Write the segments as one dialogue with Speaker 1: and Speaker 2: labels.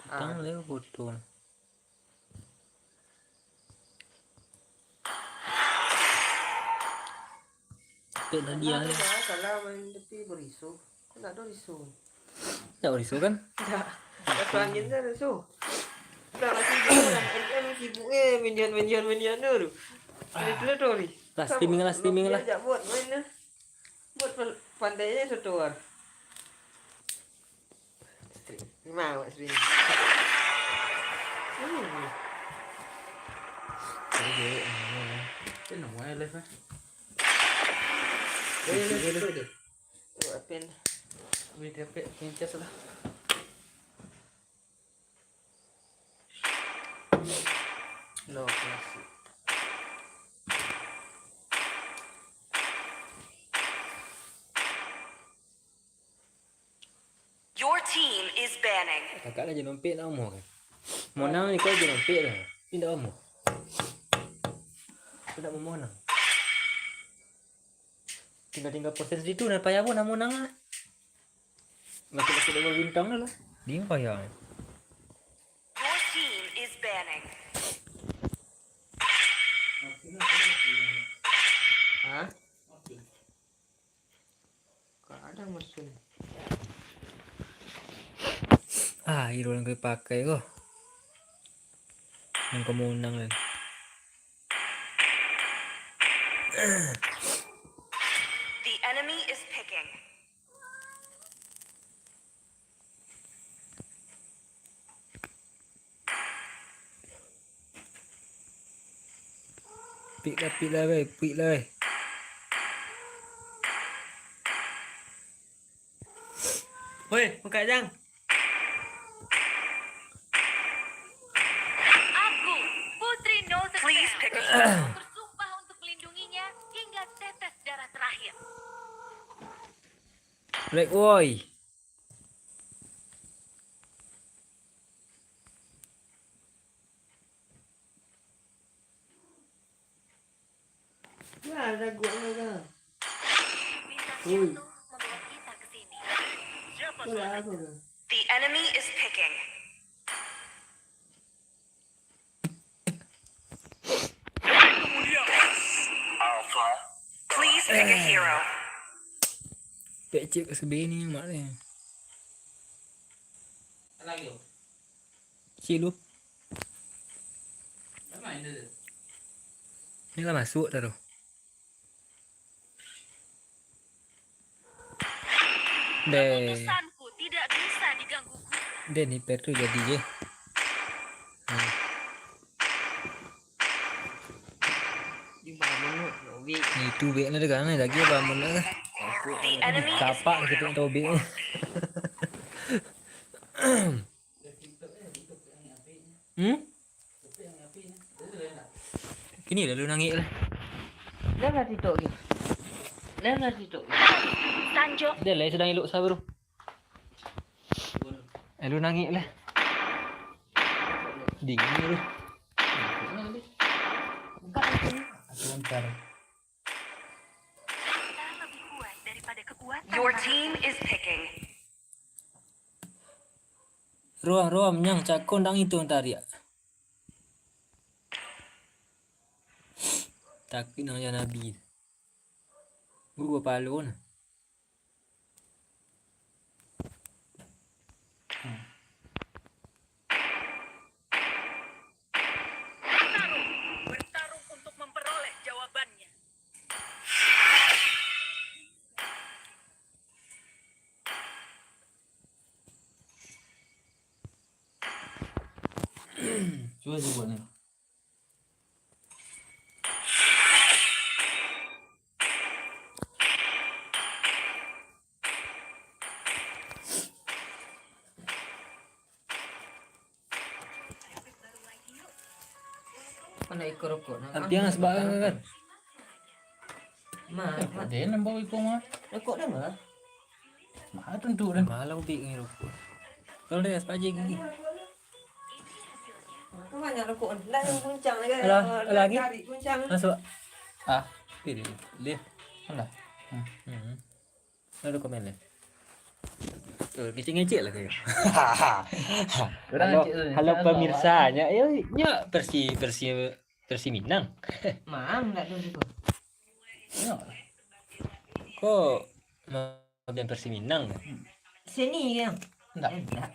Speaker 1: Tang leo foto. Pek dah dia ni.
Speaker 2: Kalau main tepi berisu, kau tak ada risu.
Speaker 1: Tak risu kan?
Speaker 2: Tak. Lepas angin dah risu. Dah lah sibuk lah. Kan sibuk mendian tu. Ini tu ni.
Speaker 1: Lah streaming lah.
Speaker 2: Dia ajak buat main lah. Buat pandainya satu orang. Mau buat streaming.
Speaker 1: Cái nổ ai lên phải.
Speaker 2: Đây. Buat pen.
Speaker 1: Vì thế pen chết rồi.
Speaker 2: No klasik.
Speaker 3: Your team is banning.
Speaker 1: Kakak dah jadi dompet dah umur kan. Monang ni kau jadi dompet dah. Ini dah umur. Sudah mau monang. Tinggal proses itu dan payah pun nak monang lah. Masuk dalam bintang dah lah. Dia payah.
Speaker 3: Your team is banning.
Speaker 2: Hah? Kadang mesin.
Speaker 1: Hero yang kau pakai kau. Yang kau monang kan.
Speaker 3: The enemy is picking.
Speaker 1: Pick lah weh.
Speaker 2: Woi, buka jang.
Speaker 3: Aku, Putri Northern. Please pick a hero. Bersumpah untuk melindunginya hingga tetes darah terakhir.
Speaker 1: Black boy.
Speaker 2: Ya, ada gua enggak.
Speaker 3: Bintang jatuh membawa kita ke sini.
Speaker 2: Aku.
Speaker 3: The enemy is picking. Alpha. Please pick a hero.
Speaker 1: Pek cik kat sebelah ni mak ni.
Speaker 2: Lagi.
Speaker 1: Cik lu.
Speaker 2: Mana ini?
Speaker 1: Ni lah masuk dah tu.
Speaker 3: Keputusanku tidak bisa diganggu.
Speaker 1: Dia ni per tu jadi je.
Speaker 2: Di mana Novi?
Speaker 1: Itu beg ni dekat ni lagi bangun lah.
Speaker 3: The enemy is
Speaker 1: Kapak kita tahu beg ni. Kini dah lu nangis lah.
Speaker 2: Dah lah titok ni.
Speaker 3: Sanjo.
Speaker 1: Dia lah sedang elok sabar tu. Lu nangis lah. Dingin tu. Lancar.
Speaker 3: Kita lebih kuat daripada kekuatan. Your team is picking.
Speaker 1: Ruah menyang cakon dang itu entar ya. Takut nak ya Nabi. Guru palu ni.
Speaker 3: Bertarung untuk memperoleh jawabannya.
Speaker 1: Cuba buat ni.
Speaker 2: Mana ikut rokok?
Speaker 1: Dia ngas barang kan.
Speaker 4: Dia nampak ikut mah.
Speaker 2: Rokok dah mah?
Speaker 4: Mahal tentu dah.
Speaker 1: Malang big ni rokok. Kalau dia sepaji gigi.
Speaker 2: Kau banyak rokok. Dah yang puncang lagi.
Speaker 1: Lagi?
Speaker 2: Cari puncang.
Speaker 1: Masuk.
Speaker 4: Ah,
Speaker 1: Pilih. Dia.
Speaker 4: mana?
Speaker 1: Lalu komen ni. Tuh, ngecek lah kayak.
Speaker 4: Orang
Speaker 1: Halo,
Speaker 4: cik tu,
Speaker 1: halo
Speaker 4: saya
Speaker 1: pemirsanya, versi Minang.
Speaker 2: Mang enggak tuh situ.
Speaker 4: bawa.
Speaker 1: Kok mau versi Minang?
Speaker 2: Sini kan.
Speaker 4: Enggak.
Speaker 2: Enggak.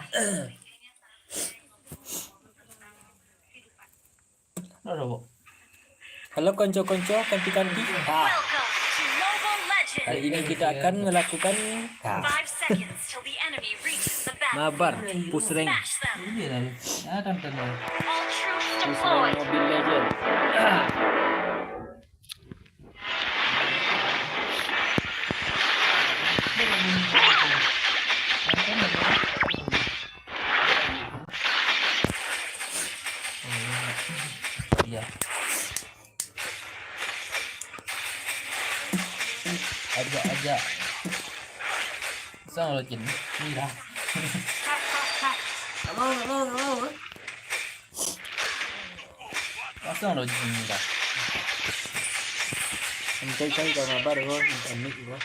Speaker 4: Ada bu.
Speaker 1: Halo konco-konco, kanti-kanti.
Speaker 3: Welcome to Mobile Legends.
Speaker 1: Hari ini kita akan melakukan
Speaker 3: 5 seconds till the enemy reaches the
Speaker 1: mabar
Speaker 3: battlefield.
Speaker 1: push rank.
Speaker 3: Smash them.
Speaker 4: Ini lah. Ya kan kan.
Speaker 3: All troops
Speaker 1: Push rank
Speaker 3: deployed.
Speaker 1: Mobile Legend.
Speaker 4: Iya. Ajak. Sang lo jin. Ini dah.
Speaker 2: Enggak mau.
Speaker 4: Sang lo jin dah.
Speaker 1: Sampai kali kalau mabar kok, unik kok.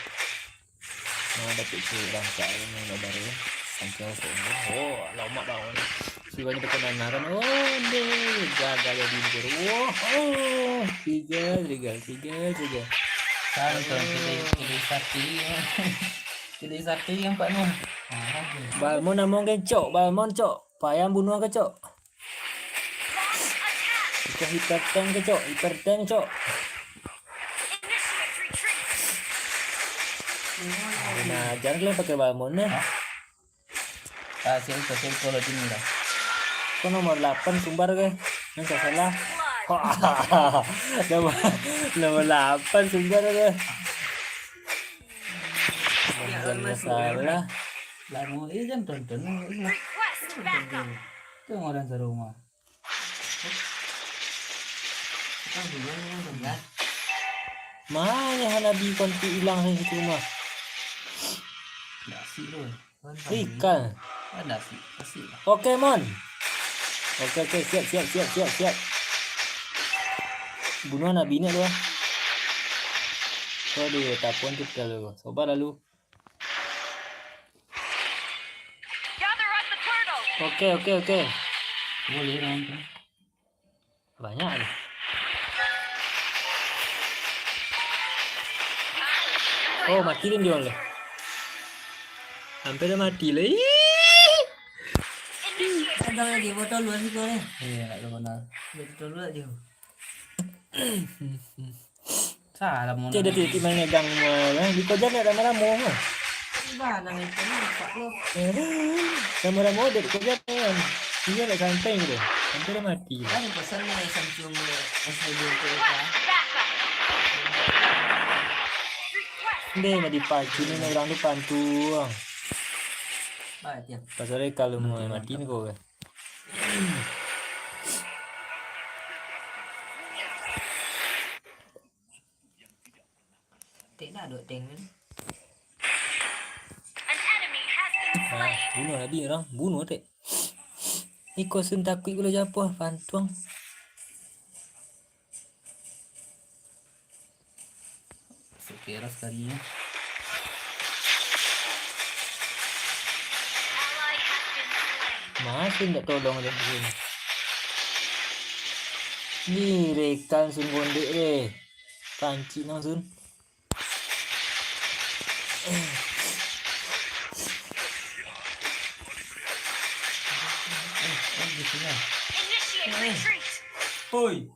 Speaker 1: Mau dapat si bangsa yang mabar ya. Sampai semua. Oh, lama banget. Si banyak kenalan. Oh, deh, gagal jadi guru. Oh, tiga.
Speaker 4: Santai pilih satu yang Pak Nun.
Speaker 1: Balmon namong kencok, Balmon cok. Payam bunuh ke cok. Kita hipertank ke cok, hipertank cok.
Speaker 3: Initiate retreat.
Speaker 1: Nah, jangan kalian pakai Balmon ya.
Speaker 4: Hasil kalau jin dah.
Speaker 1: Kok nomor 8 sumbar ke? Yang salah.
Speaker 3: Blood.
Speaker 1: nomor 8 sumber ke? Salah.
Speaker 4: Lagu ini kan tonton.
Speaker 3: Request backup.
Speaker 4: Itu orang serumah.
Speaker 2: Kan bulan yang enggak.
Speaker 1: Mana Hanabi konti hilang dari situ mah?
Speaker 4: Nasi lo.
Speaker 1: Ikan.
Speaker 4: Ada sih. Nasi.
Speaker 1: Oke, Mon. Oke, siap. Bunuh Nabi ini lu. Waduh, tapon kita lu. Coba lalu.
Speaker 3: Gather up the turtle.
Speaker 1: Oke.
Speaker 4: Boleh nonton.
Speaker 1: Banyak nih. Oh, matiin dia oleh. Hampir dah mati lah.
Speaker 3: Initiate
Speaker 2: Ada lagi botol lu sih kau ni.
Speaker 4: Iya, nak benar.
Speaker 2: Botol lu aja.
Speaker 4: Salah mau.
Speaker 1: Dia titik main megang malah. Di kau jangan ada ramu mah.
Speaker 2: Bah, nang itu ni pak lu.
Speaker 1: Sama ramu dia kau jangan. Dia nak santai gitu. Hampir dah mati.
Speaker 2: Kan pesan ni Samsung S22 Ultra.
Speaker 3: backup. Request.
Speaker 1: Dia nak dipacu ni orang tu pantuang.
Speaker 2: Bah, dia.
Speaker 1: Pasal kalau mau mati ni kau.
Speaker 2: Tak nak duk teng ni.
Speaker 3: An enemy has been slain.
Speaker 1: Bunuh Nabi orang. Bunuh tak. Ikut sun takut kalau jatuh pantuang.
Speaker 4: Sekira sekali.
Speaker 3: Ally has been slain.
Speaker 1: Masih tak tolong dia begini. Ni rekan sun gondek deh. Panci nang sun.
Speaker 3: Initiate retreat.
Speaker 1: Hoi.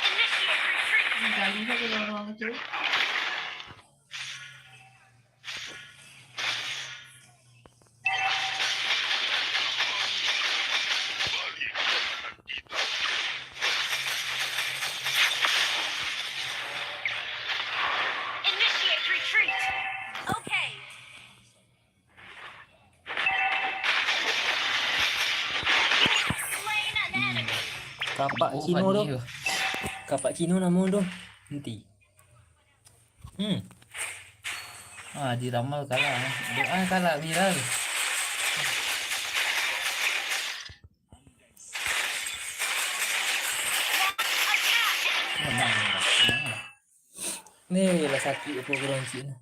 Speaker 3: Initiate retreat.
Speaker 2: Kali ni kalau orang tu.
Speaker 3: Initiate retreat. Okay. Slain an enemy.
Speaker 1: Kapak Cino tu. Kapak Cino nama tu. Nanti.
Speaker 4: Diramal kalah. Doa kalah viral.
Speaker 1: Nih lah sakit apa geronci ni.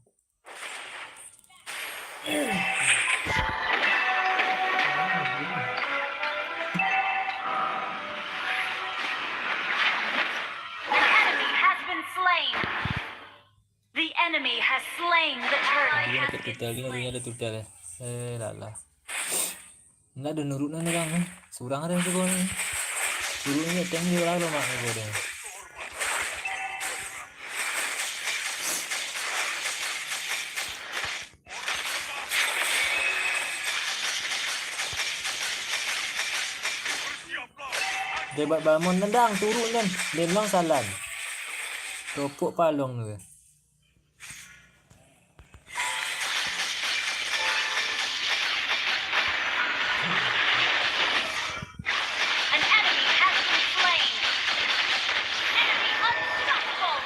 Speaker 3: Enemy has been slain. The enemy has slain the turtle.
Speaker 1: Dia nak tutal ni punya ada tutal. Lah. Nak ada nurut nang orang ni. Surang ada tu kau ni. Suruhnya teng dia lah mak ni kau dia. Debat bangun tendang turun kan. Memang salah. Topuk palong tu.
Speaker 3: An enemy has been slain. Enemy unstoppable.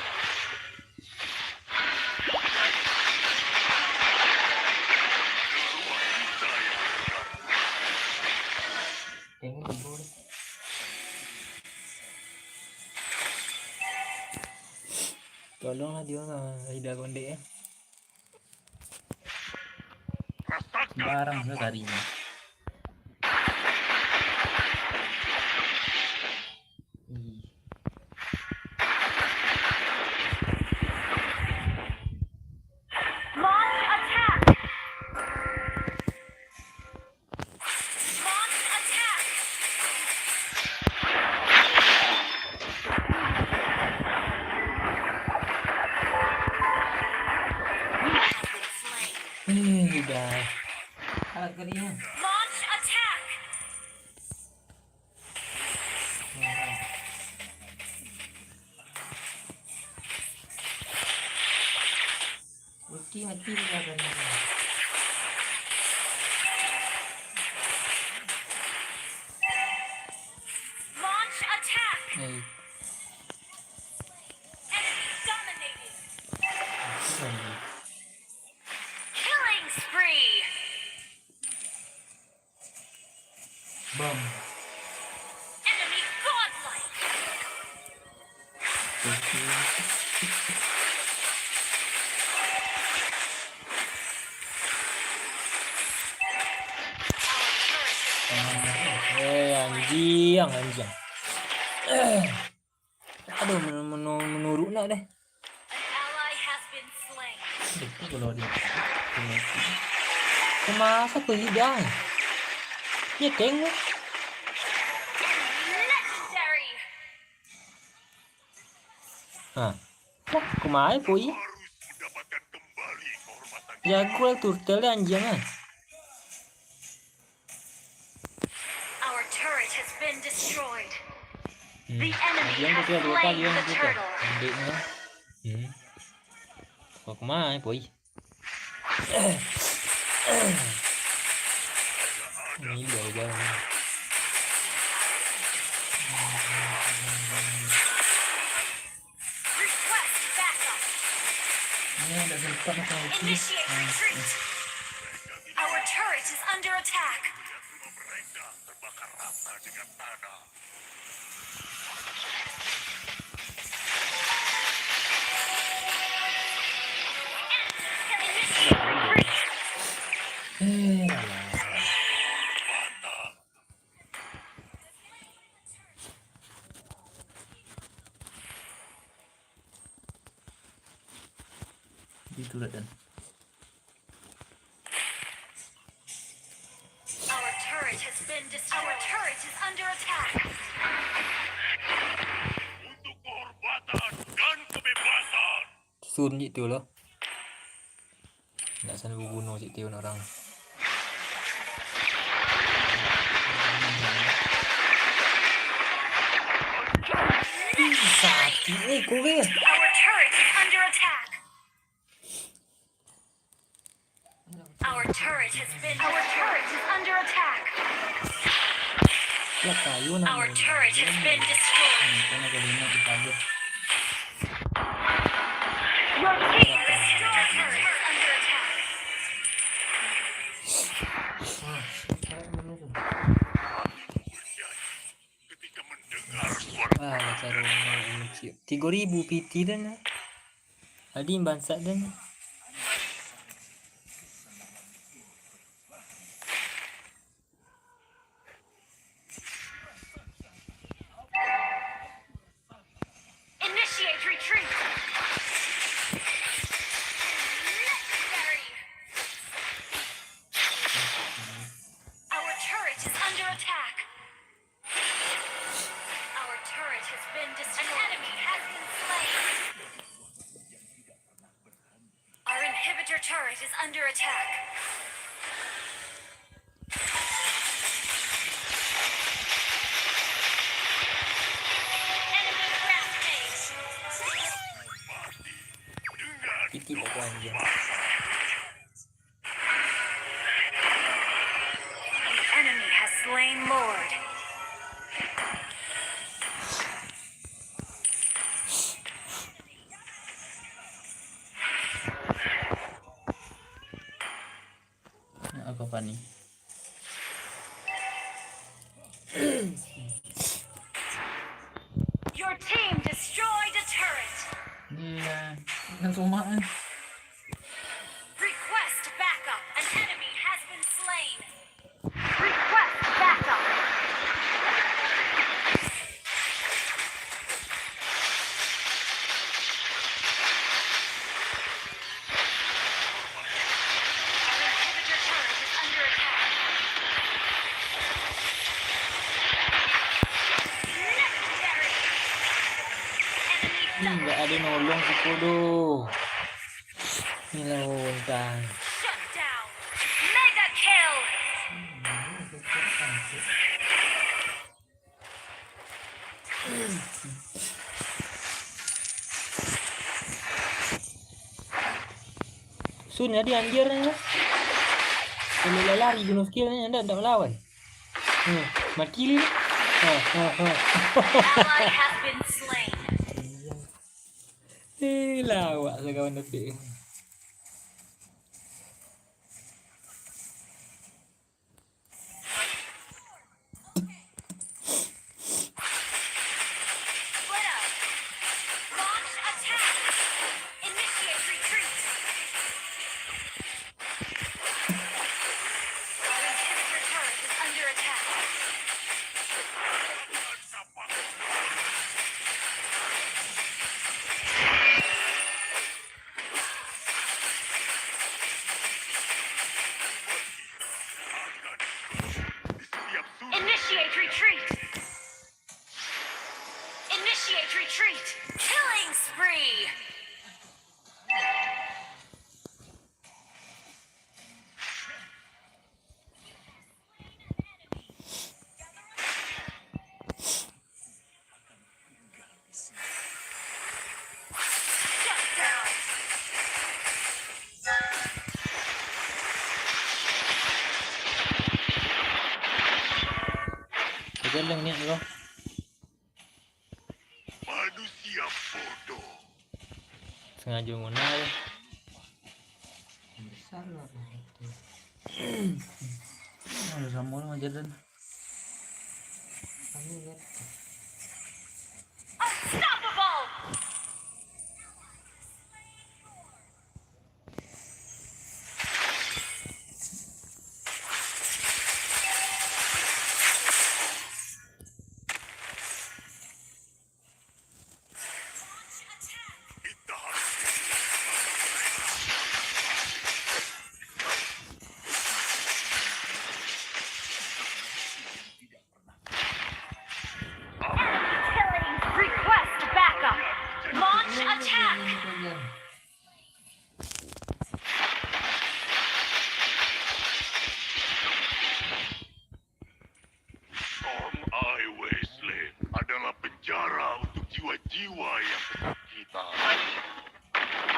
Speaker 4: Tengok dulu.
Speaker 1: Tolonglah dia lah. Ida gondek eh.
Speaker 4: Barang ke karinya. Ih,
Speaker 3: Launch attack. Launch attack.
Speaker 1: Dah.
Speaker 4: alat karinya.
Speaker 3: Launch attack.
Speaker 4: Hati-hati dia kan.
Speaker 3: Launch attack.
Speaker 1: Hey.
Speaker 3: Enemy dominated.
Speaker 1: Hey.
Speaker 3: Killing spree.
Speaker 4: Bom.
Speaker 3: Enemy godlike.
Speaker 1: Anjing. Aduh menurut nak deh.
Speaker 3: An ally has been slain.
Speaker 4: Itu kalau dia.
Speaker 1: Kemasa pergi dah? Ya tengok.
Speaker 3: Legendary.
Speaker 1: Ha. Wah, kemana pergi? Jago lah turtle anjing ah.
Speaker 3: Our turret has been destroyed. The enemy
Speaker 1: Dia
Speaker 3: has
Speaker 1: tu dua
Speaker 3: slain
Speaker 1: kali yang
Speaker 3: the
Speaker 1: tu.
Speaker 3: turtle.
Speaker 1: Ambilnya. Kau kemana pergi? Ini dia jalan.
Speaker 3: Request backup.
Speaker 4: Ini ada sempat nak uji.
Speaker 3: Initiate retreat. Our turret is under attack. Initiate retreat.
Speaker 4: Itu lah dan.
Speaker 3: Our turret has been destroyed. Our turret is under attack.
Speaker 5: Untuk kehormatan dan kebebasan.
Speaker 1: Sun cik tu lah. Nak sana bunuh cik tu orang. Sakit kau ke?
Speaker 3: Our turret is under attack. Our turret is under attack.
Speaker 1: Ya kayu nak.
Speaker 3: Our turret has been destroyed.
Speaker 4: Kau nak kena dipanggil.
Speaker 3: Your team destroyed turret is under attack.
Speaker 5: Ketika mendengar suara
Speaker 1: Ah, cara cik. 3000 PT dah nak. Adi bansat dan
Speaker 3: Initiate retreat. Legendary. Our turret is under attack. Our turret has been destroyed. An enemy has been slain. Our inhibitor turret is under attack. Enemy rampage.
Speaker 1: titik aku anjing.
Speaker 3: The enemy has slain Lord.
Speaker 4: Aku apa nih?
Speaker 3: Your team destroyed a turret.
Speaker 4: Iya, kan rumah kan.
Speaker 3: Request backup. An enemy has been slain. Request backup. Our inhibitor turret is under attack. Legendary. Enemy double
Speaker 1: Nggak ada nolong si Kodo. Ini lawan.
Speaker 3: shut down. Mega kill.
Speaker 1: Sun ada anjir ya. Kalau lari bunuh skillnya anda tidak melawan. Mati li.
Speaker 3: Ally has been slain.
Speaker 1: Lawak sekawan detik.
Speaker 3: Split up. Launch attack. Initiate retreat. Our inhibitor turret is under attack.
Speaker 5: Siap sudah.
Speaker 3: Initiate retreat. Initiate retreat. Killing spree. Shut down.
Speaker 1: Kita lang ni bro.
Speaker 5: Manusia bodoh.
Speaker 1: Sengaja mengenal.
Speaker 4: Ada sama orang aja dan.
Speaker 3: Unstoppable.
Speaker 5: Kita harus
Speaker 3: Killing. Request backup. Launch attack.
Speaker 5: Storm Eye Wasteland adalah penjara untuk jiwa-jiwa yang kesakitan.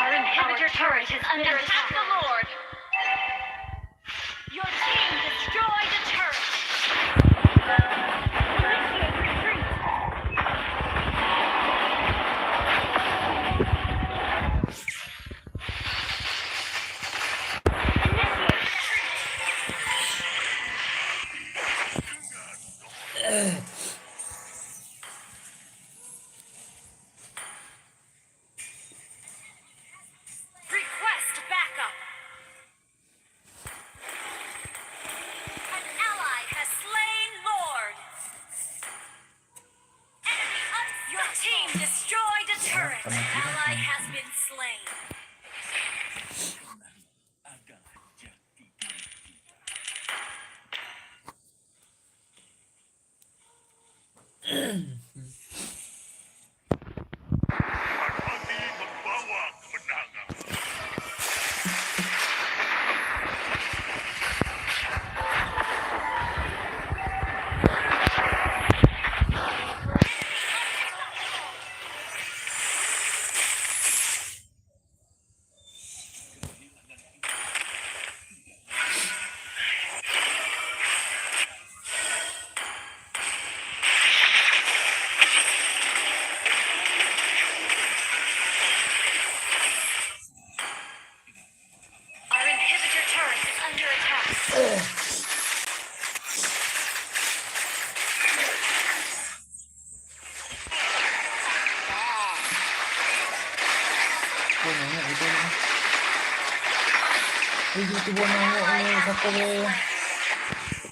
Speaker 3: Our inhibitor turret is under attack. The Lord. Your team destroyed a turret. Initiate retreat. Initiate retreat.
Speaker 5: Hati membawa kemenangan.
Speaker 3: Our inhibitor turret is under attack.
Speaker 1: Buah nyamuk itu. Itu buah nyamuk ni siapa ke?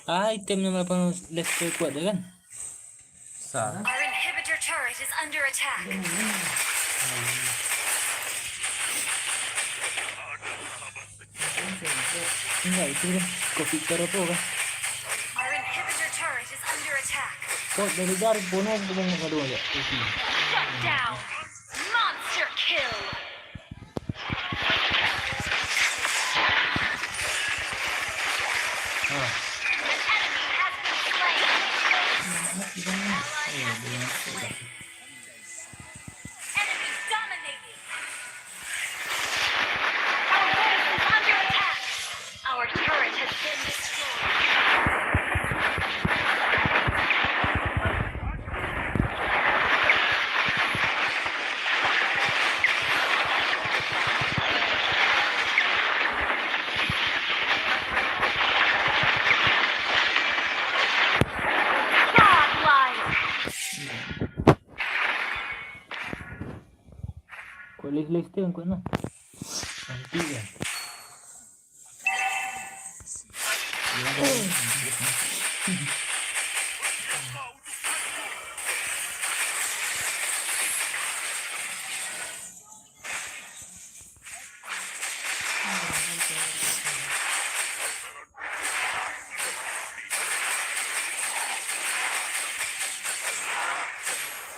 Speaker 1: Item yang 8 level kuat dia kan?
Speaker 4: Sah.
Speaker 3: Our inhibitor turret is under attack.
Speaker 1: Enggak itu kan. Kau Victor apa kan?
Speaker 3: Our inhibitor turret is under attack.
Speaker 1: Kau dari jarak bonus tu banyak gaduh aja.
Speaker 3: Shut down. Monster kill.
Speaker 1: Ha.
Speaker 3: An enemy has been slain. Enemy dominated. Our base is under attack. Our turret has been destroyed. Godlike.
Speaker 1: Kau list tu yang kuat lah. Nanti kan.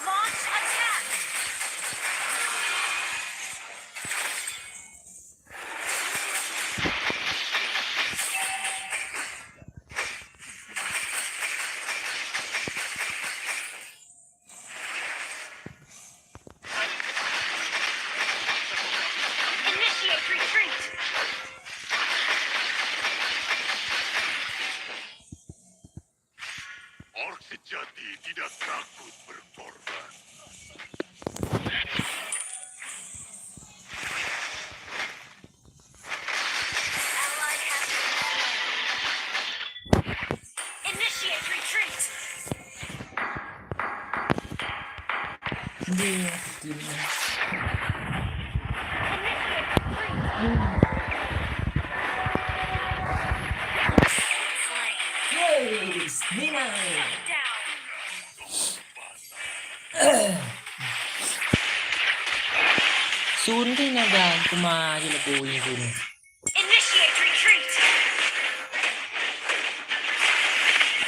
Speaker 3: Launch attack. Initiate retreat.
Speaker 5: Orc sejati tidak takut berkorban.
Speaker 3: Ally has been slain. Initiate retreat.
Speaker 4: Dia skillnya.
Speaker 3: Slain. Down.
Speaker 1: Sun tu nak dah cuma je lah kau yang sun.
Speaker 3: Initiate retreat.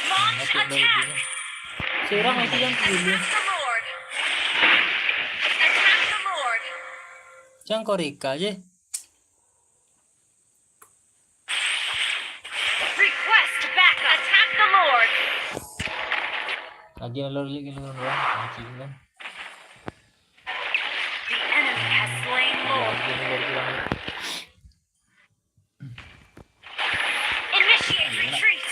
Speaker 3: Launch attack.
Speaker 1: Seorang itu yang dulu.
Speaker 3: Attack the Lord. Attack the Lord.
Speaker 1: Jangan kau reka je.
Speaker 3: Request backup. Attack the Lord.
Speaker 1: Lagi yang lori lagi orang macam kan.
Speaker 3: The enemy has slain Lord.
Speaker 1: Lagi yang lori orang.
Speaker 3: Initiate retreat.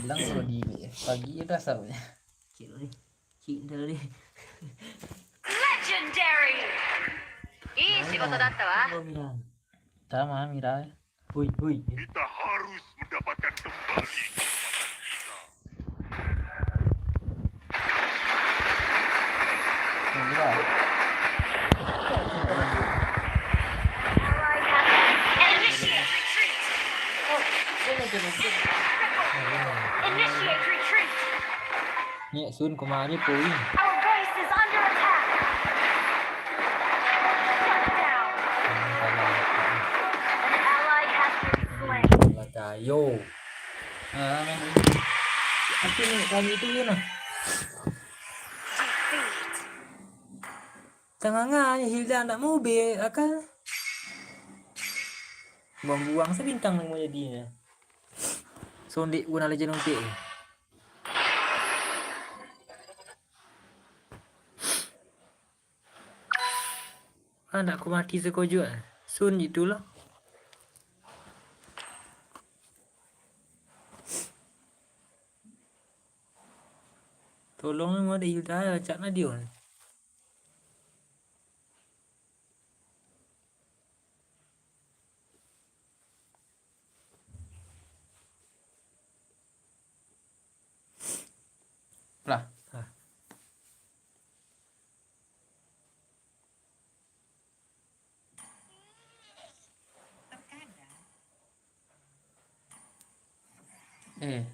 Speaker 4: Bilang suruh di pagi dah sahaja.
Speaker 2: Cik ni. Cik dah ni.
Speaker 3: Legendary. いい仕事だったわ。
Speaker 2: Oh, Miran.
Speaker 4: Tama, Mira.
Speaker 2: Hui, hui.
Speaker 5: Kita harus mendapatkan kembali kekuatan kita.
Speaker 4: Mira.
Speaker 3: Ally has initiate retreat. Initiate retreat.
Speaker 1: Ni sun kau mari poin.
Speaker 3: Our base is under attack. Shut down. An ally has been slain.
Speaker 1: Lah tayo.
Speaker 4: Ah,
Speaker 1: Aku ni kami tu je nah. Tengah-tengah Hilda nak mobil akal. Buang-buang sebintang nak mau jadinya. Sondik guna Legend Untik. Nak aku mati sekojok. Sun itulah. Tolong mau ada Hilda cak na dia.
Speaker 4: Lah. Eh.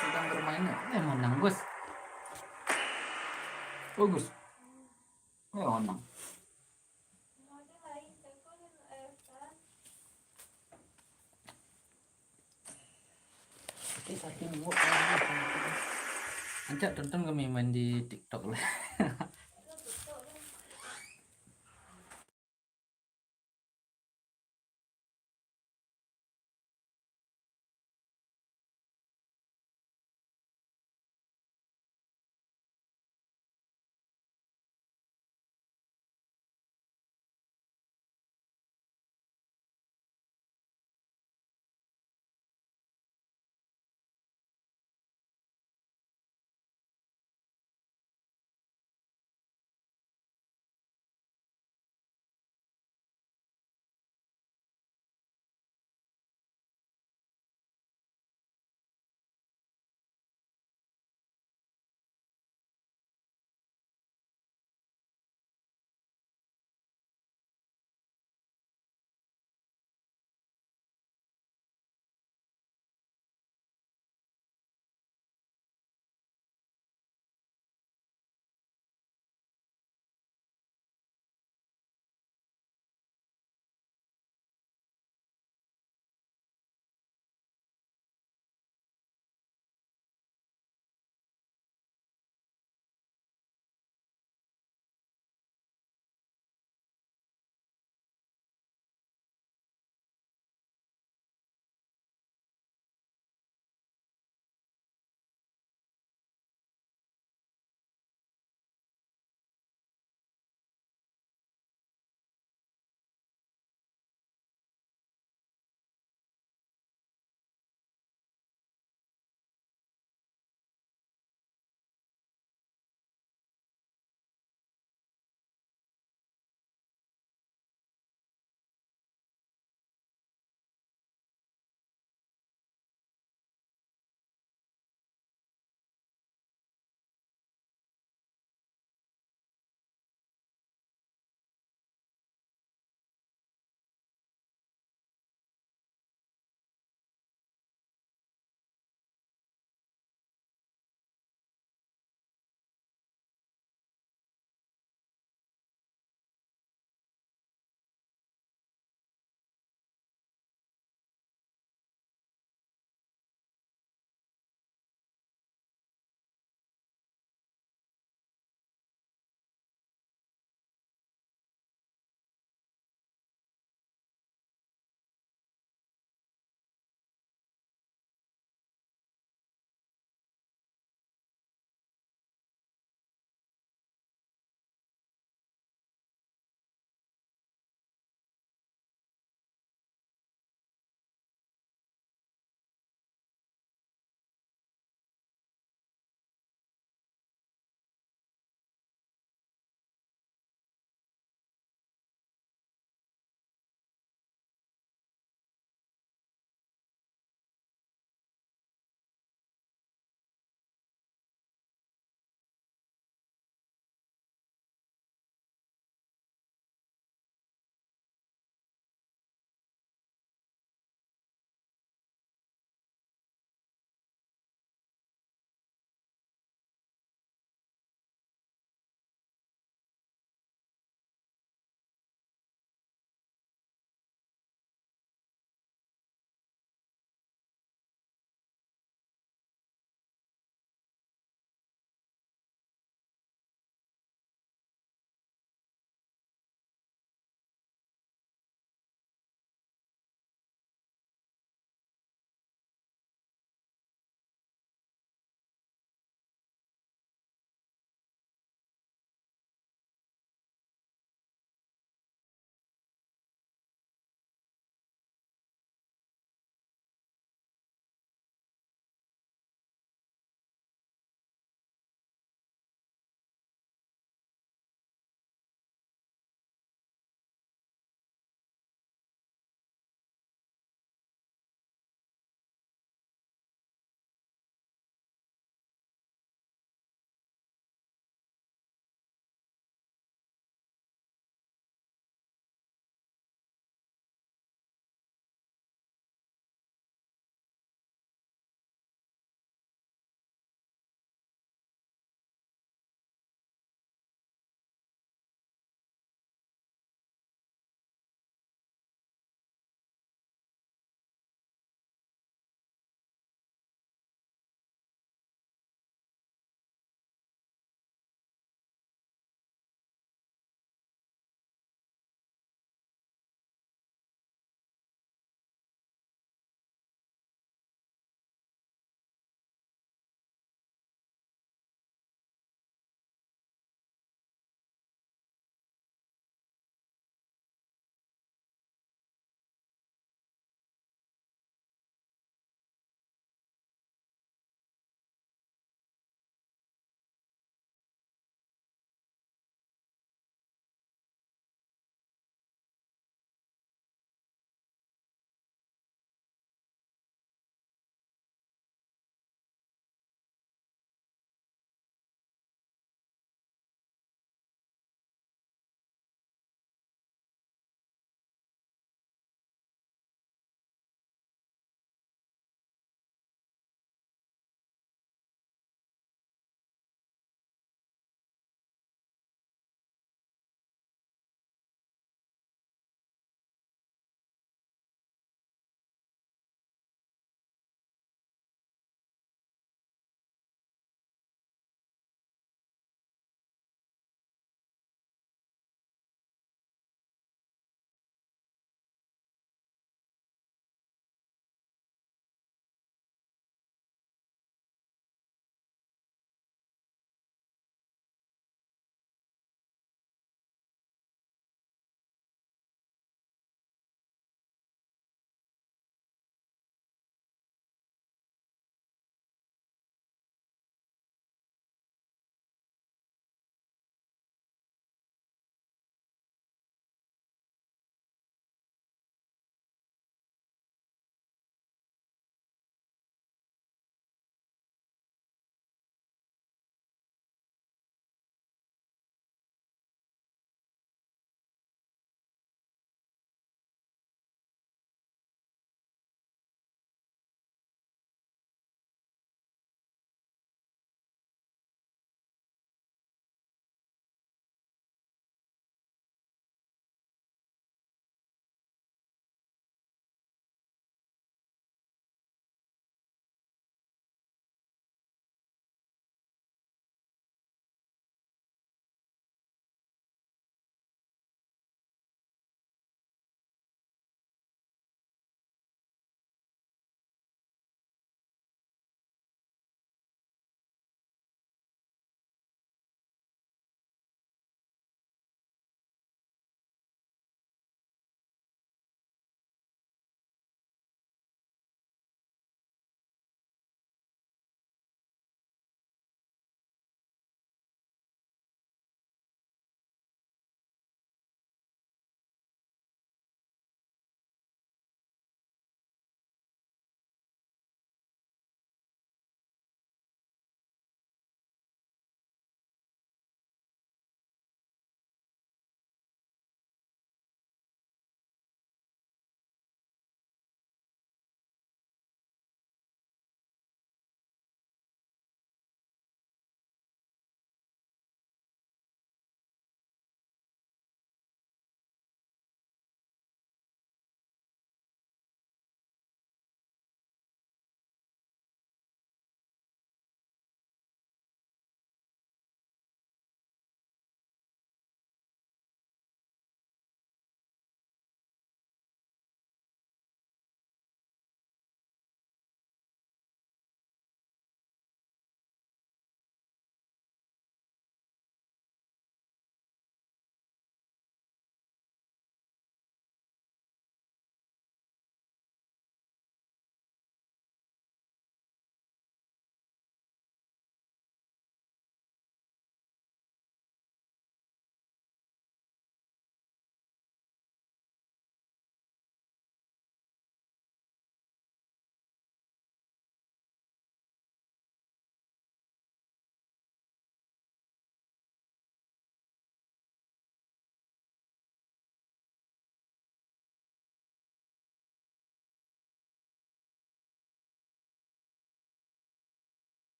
Speaker 4: Sedang bermain. Menang Gus. Bagus. Menang. Oke, satu minggu. Anjak tonton kami main di TikTok lah.